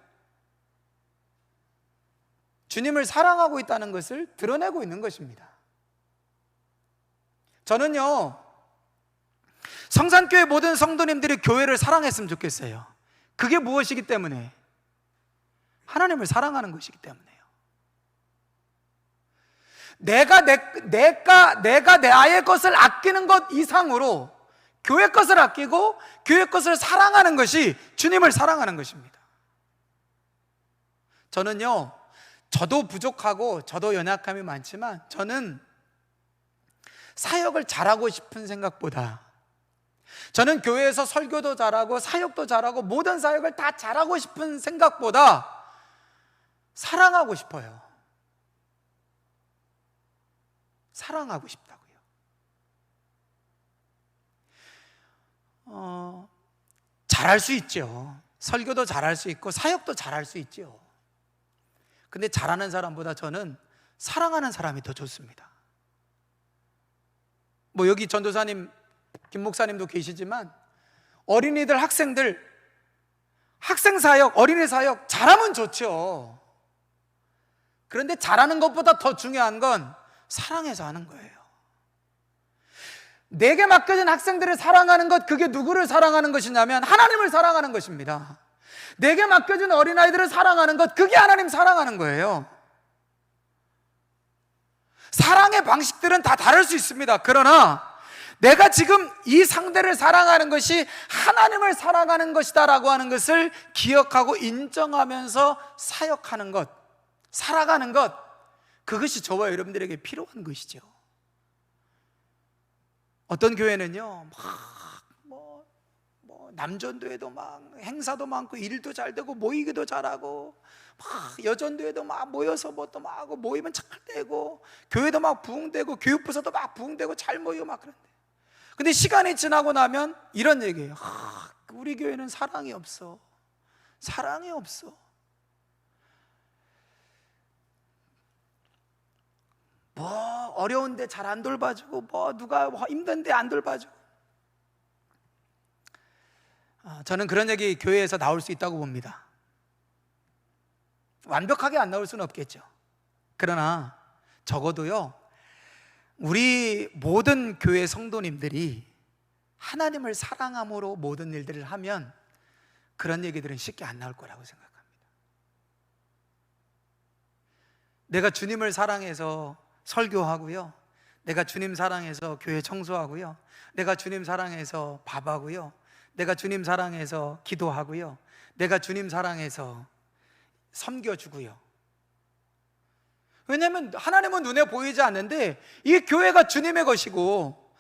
주님을 사랑하고 있다는 것을 드러내고 있는 것입니다. 저는요, 성산교회 모든 성도님들이 교회를 사랑했으면 좋겠어요. 그게 무엇이기 때문에? 하나님을 사랑하는 것이기 때문에요. 내가 내 아이의 것을 아끼는 것 이상으로 교회 것을 아끼고 교회 것을 사랑하는 것이 주님을 사랑하는 것입니다. 저는요, 저도 부족하고 저도 연약함이 많지만 저는 사역을 잘하고 싶은 생각보다, 저는 교회에서 설교도 잘하고 사역도 잘하고 모든 사역을 다 잘하고 싶은 생각보다 사랑하고 싶어요. 사랑하고 싶다고요. 잘할 수 있죠. 설교도 잘할 수 있고 사역도 잘할 수 있죠. 근데 잘하는 사람보다 저는 사랑하는 사람이 더 좋습니다. 뭐 여기 전도사님, 김 목사님도 계시지만 어린이들, 학생들, 학생 사역, 어린이 사역 잘하면 좋죠. 그런데 잘하는 것보다 더 중요한 건 사랑해서 하는 거예요. 내게 맡겨진 학생들을 사랑하는 것, 그게 누구를 사랑하는 것이냐면 하나님을 사랑하는 것입니다. 내게 맡겨진 어린아이들을 사랑하는 것, 그게 하나님 사랑하는 거예요. 사랑의 방식들은 다 다를 수 있습니다. 그러나 내가 지금 이 상대를 사랑하는 것이 하나님을 사랑하는 것이다 라고 하는 것을 기억하고 인정하면서 사역하는 것, 살아가는 것, 그것이 저와 여러분들에게 필요한 것이죠. 어떤 교회는요, 남전도에도 막 행사도 많고 일도 잘 되고 모이기도 잘하고, 막 여전도에도 막 모여서 뭐 또 막 하고 모이면 잘 되고, 교회도 막 부흥되고 교육부서도 막 부흥되고 잘 모이고 막 그런데, 근데 시간이 지나고 나면 이런 얘기예요. 우리 교회는 사랑이 없어. 사랑이 없어. 뭐 어려운데 잘 안 돌봐주고, 뭐 누가 힘든데 안 돌봐주고. 저는 그런 얘기 교회에서 나올 수 있다고 봅니다. 완벽하게 안 나올 수는 없겠죠. 그러나 적어도요, 우리 모든 교회 성도님들이 하나님을 사랑함으로 모든 일들을 하면 그런 얘기들은 쉽게 안 나올 거라고 생각합니다. 내가 주님을 사랑해서 설교하고요, 내가 주님 사랑해서 교회 청소하고요, 내가 주님 사랑해서 밥하고요, 내가 주님 사랑해서 기도하고요, 내가 주님 사랑해서 섬겨주고요. 왜냐하면 하나님은 눈에 보이지 않는데 이 교회가 주님의 것이고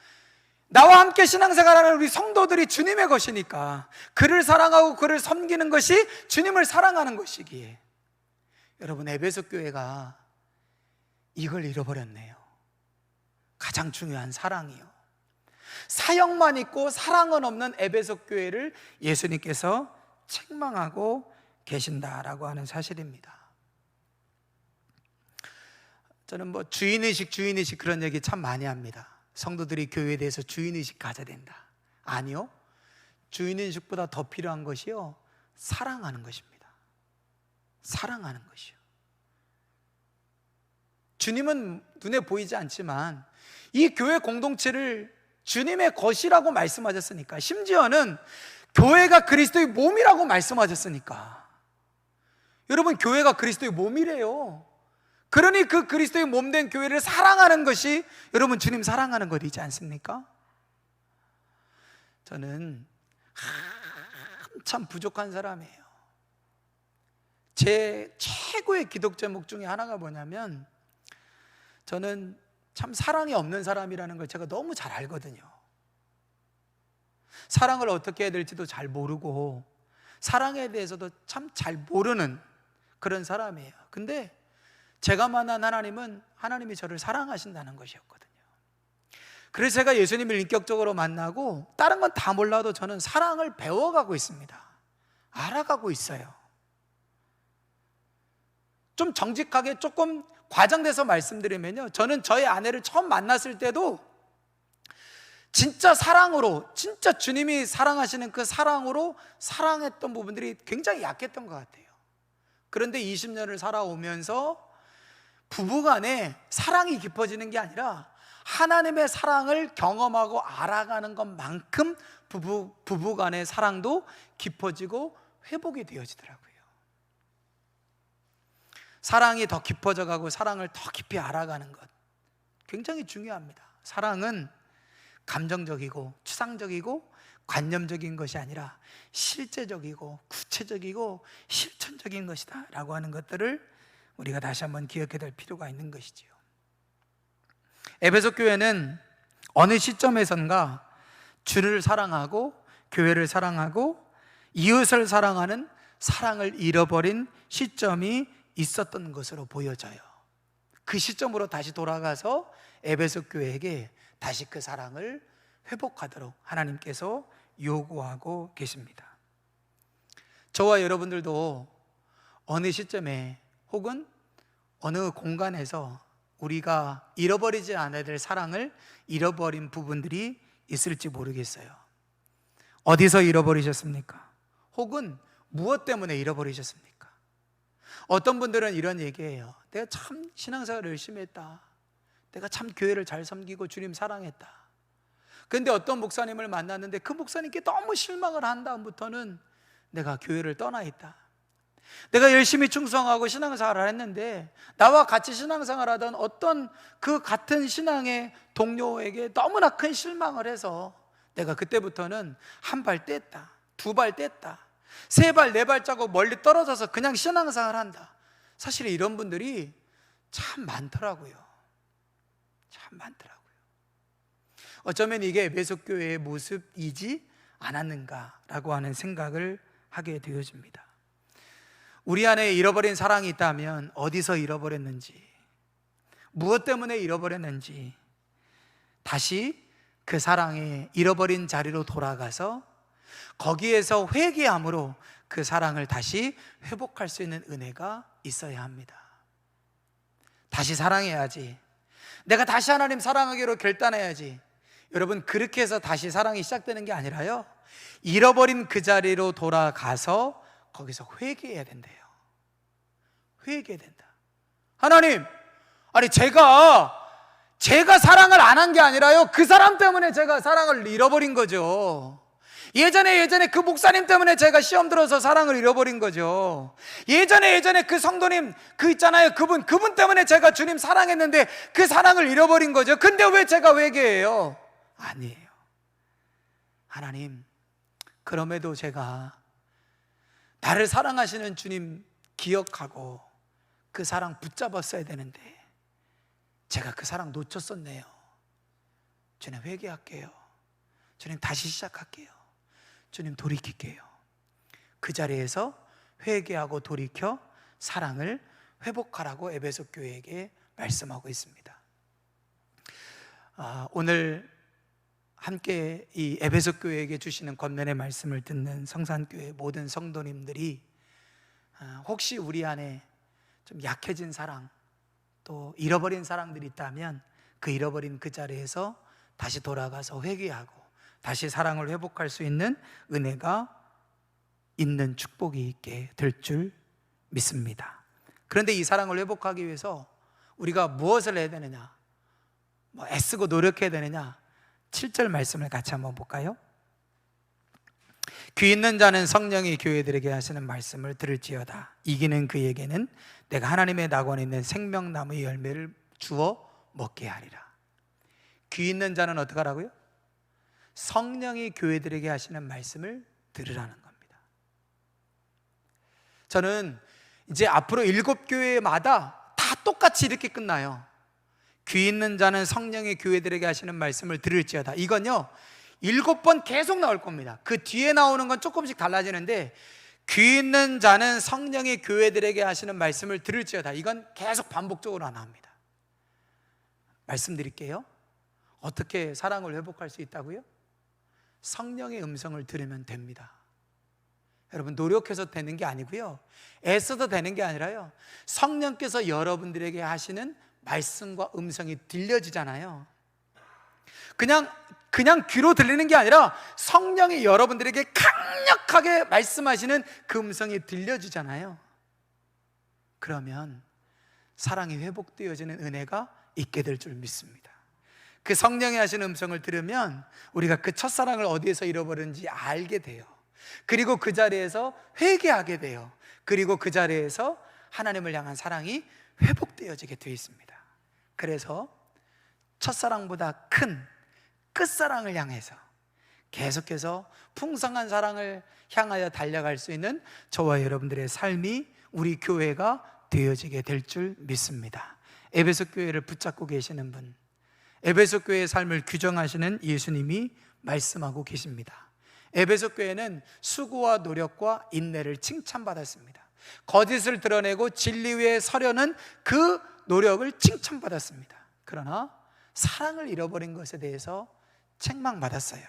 나와 함께 신앙생활하는 우리 성도들이 주님의 것이니까 그를 사랑하고 그를 섬기는 것이 주님을 사랑하는 것이기에, 여러분, 에베소 교회가 이걸 잃어버렸네요. 가장 중요한 사랑이요. 사역만 있고 사랑은 없는 에베소 교회를 예수님께서 책망하고 계신다라고 하는 사실입니다. 저는 뭐 주인의식 그런 얘기 참 많이 합니다. 성도들이 교회에 대해서 주인의식 가져야 된다. 아니요, 주인의식보다 더 필요한 것이요, 사랑하는 것입니다. 사랑하는 것이요. 주님은 눈에 보이지 않지만 이 교회 공동체를 주님의 것이라고 말씀하셨으니까, 심지어는 교회가 그리스도의 몸이라고 말씀하셨으니까, 여러분, 교회가 그리스도의 몸이래요. 그러니 그 그리스도의 몸된 교회를 사랑하는 것이 여러분 주님 사랑하는 것이지 않습니까? 저는 한참 부족한 사람이에요. 제 최고의 기독 제목 중에 하나가 뭐냐면, 저는 참 사랑이 없는 사람이라는 걸 제가 너무 잘 알거든요. 사랑을 어떻게 해야 될지도 잘 모르고 사랑에 대해서도 참 잘 모르는 그런 사람이에요. 근데 제가 만난 하나님은 하나님이 저를 사랑하신다는 것이었거든요. 그래서 제가 예수님을 인격적으로 만나고 다른 건 다 몰라도 저는 사랑을 배워가고 있습니다. 알아가고 있어요. 좀 정직하게 조금 과장돼서 말씀드리면요, 저는 저의 아내를 처음 만났을 때도 진짜 사랑으로, 진짜 주님이 사랑하시는 그 사랑으로 사랑했던 부분들이 굉장히 약했던 것 같아요. 그런데 20년을 살아오면서 부부간에 사랑이 깊어지는 게 아니라 하나님의 사랑을 경험하고 알아가는 것만큼 부부간의 사랑도 깊어지고 회복이 되어지더라고요. 사랑이 더 깊어져 가고 사랑을 더 깊이 알아가는 것 굉장히 중요합니다. 사랑은 감정적이고 추상적이고 관념적인 것이 아니라 실제적이고 구체적이고 실천적인 것이다 라고 하는 것들을 우리가 다시 한번 기억해야 될 필요가 있는 것이지요. 에베소 교회는 어느 시점에선가 주를 사랑하고 교회를 사랑하고 이웃을 사랑하는 사랑을 잃어버린 시점이 있었던 것으로 보여져요. 그 시점으로 다시 돌아가서 에베소 교회에게 다시 그 사랑을 회복하도록 하나님께서 요구하고 계십니다. 저와 여러분들도 어느 시점에 혹은 어느 공간에서 우리가 잃어버리지 않아야 될 사랑을 잃어버린 부분들이 있을지 모르겠어요. 어디서 잃어버리셨습니까? 혹은 무엇 때문에 잃어버리셨습니까? 어떤 분들은 이런 얘기예요. 내가 참 신앙생활을 열심히 했다. 내가 참 교회를 잘 섬기고 주님 사랑했다. 그런데 어떤 목사님을 만났는데 그 목사님께 너무 실망을 한 다음부터는 내가 교회를 떠나 있다. 내가 열심히 충성하고 신앙생활을 했는데 나와 같이 신앙생활하던 어떤 그 같은 신앙의 동료에게 너무나 큰 실망을 해서 내가 그때부터는 한 발 뗐다, 두 발 뗐다, 세 발, 네 발자국 멀리 떨어져서 그냥 신앙생활을 한다. 사실 이런 분들이 참 많더라고요. 참 많더라고요. 어쩌면 이게 에베소 교회의 모습이지 않았는가라고 하는 생각을 하게 되어집니다. 우리 안에 잃어버린 사랑이 있다면 어디서 잃어버렸는지, 무엇 때문에 잃어버렸는지 다시 그 사랑의 잃어버린 자리로 돌아가서 거기에서 회개함으로 그 사랑을 다시 회복할 수 있는 은혜가 있어야 합니다. 다시 사랑해야지. 내가 다시 하나님 사랑하기로 결단해야지. 여러분, 그렇게 해서 다시 사랑이 시작되는 게 아니라요, 잃어버린 그 자리로 돌아가서 거기서 회개해야 된대요. 회개해야 된다. 하나님, 아니 제가 사랑을 안 한 게 아니라요, 그 사람 때문에 제가 사랑을 잃어버린 거죠. 예전에 그 목사님 때문에 제가 시험 들어서 사랑을 잃어버린 거죠. 예전에 그 성도님 그 있잖아요, 그분 때문에 제가 주님 사랑했는데 그 사랑을 잃어버린 거죠. 근데 왜 제가 회개해요? 아니에요. 하나님, 그럼에도 제가 나를 사랑하시는 주님 기억하고 그 사랑 붙잡았어야 되는데 제가 그 사랑 놓쳤었네요. 주님 회개할게요. 주님 다시 시작할게요. 주님 돌이킬게요. 그 자리에서 회개하고 돌이켜 사랑을 회복하라고 에베소 교회에게 말씀하고 있습니다. 오늘 함께 이 에베소 교회에게 주시는 권면의 말씀을 듣는 성산교회 모든 성도님들이 혹시 우리 안에 좀 약해진 사랑, 또 잃어버린 사랑들이 있다면 그 잃어버린 그 자리에서 다시 돌아가서 회개하고 다시 사랑을 회복할 수 있는 은혜가 있는 축복이 있게 될 줄 믿습니다. 그런데 이 사랑을 회복하기 위해서 우리가 무엇을 해야 되느냐, 애쓰고 노력해야 되느냐, 7절 말씀을 같이 한번 볼까요? 귀 있는 자는 성령이 교회들에게 하시는 말씀을 들을지어다. 이기는 그에게는 내가 하나님의 낙원에 있는 생명나무의 열매를 주어 먹게 하리라. 귀 있는 자는 어떻게 하라고요? 성령이 교회들에게 하시는 말씀을 들으라는 겁니다. 저는 이제 앞으로 7교회마다 다 똑같이 이렇게 끝나요. 귀 있는 자는 성령이 교회들에게 하시는 말씀을 들을지어다. 이건요 7번 계속 나올 겁니다. 그 뒤에 나오는 건 조금씩 달라지는데, 귀 있는 자는 성령이 교회들에게 하시는 말씀을 들을지어다, 이건 계속 반복적으로 나옵니다. 말씀드릴게요. 어떻게 사랑을 회복할 수 있다고요? 성령의 음성을 들으면 됩니다. 여러분, 노력해서 되는 게 아니고요, 애써도 되는 게 아니라요, 성령께서 여러분들에게 하시는 말씀과 음성이 들려지잖아요. 그냥 귀로 들리는 게 아니라 성령이 여러분들에게 강력하게 말씀하시는 그 음성이 들려지잖아요. 그러면 사랑이 회복되어지는 은혜가 있게 될 줄 믿습니다. 그 성령이 하시는 음성을 들으면 우리가 그 첫사랑을 어디에서 잃어버렸는지 알게 돼요. 그리고 그 자리에서 회개하게 돼요. 그리고 그 자리에서 하나님을 향한 사랑이 회복되어지게 되어 있습니다. 그래서 첫사랑보다 큰 끝사랑을 향해서 계속해서 풍성한 사랑을 향하여 달려갈 수 있는 저와 여러분들의 삶이, 우리 교회가 되어지게 될 줄 믿습니다. 에베소 교회를 붙잡고 계시는 분, 에베소 교회의 삶을 규정하시는 예수님이 말씀하고 계십니다. 에베소 교회는 수고와 노력과 인내를 칭찬받았습니다. 거짓을 드러내고 진리 위에 서려는 그 노력을 칭찬받았습니다. 그러나 사랑을 잃어버린 것에 대해서 책망받았어요.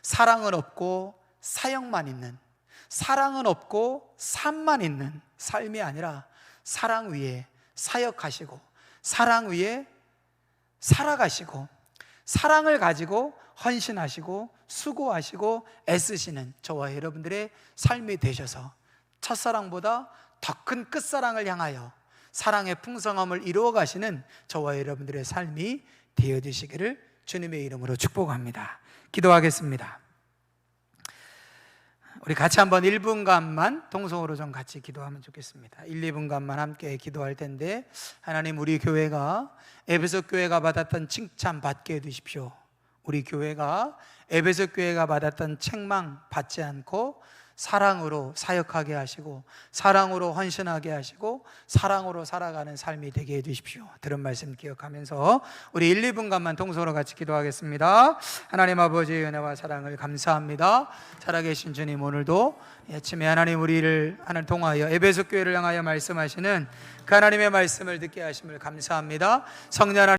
사랑은 없고 사역만 있는, 사랑은 없고 삶만 있는 삶이 아니라 사랑 위에 사역하시고 사랑 위에 살아가시고 사랑을 가지고 헌신하시고 수고하시고 애쓰시는 저와 여러분들의 삶이 되셔서 첫사랑보다 더 큰 끝사랑을 향하여 사랑의 풍성함을 이루어 가시는 저와 여러분들의 삶이 되어지시기를 주님의 이름으로 축복합니다. 기도하겠습니다. 우리 같이 한번 1분간만 통성으로 좀 같이 기도하면 좋겠습니다. 1, 2분간만 함께 기도할 텐데, 하나님, 우리 교회가 에베소 교회가 받았던 칭찬 받게 해주십시오. 우리 교회가 에베소 교회가 받았던 책망 받지 않고 사랑으로 사역하게 하시고 사랑으로 헌신하게 하시고 사랑으로 살아가는 삶이 되게 해주십시오. 들은 말씀 기억하면서 우리 1, 2분간만 통성으로 같이 기도하겠습니다. 하나님 아버지의 은혜와 사랑을 감사합니다. 살아계신 주님, 오늘도 아침에 하나님 우리를 하나님 통하여 에베소 교회를 향하여 말씀하시는 그 하나님의 말씀을 듣게 하심을 감사합니다. 성령 하나님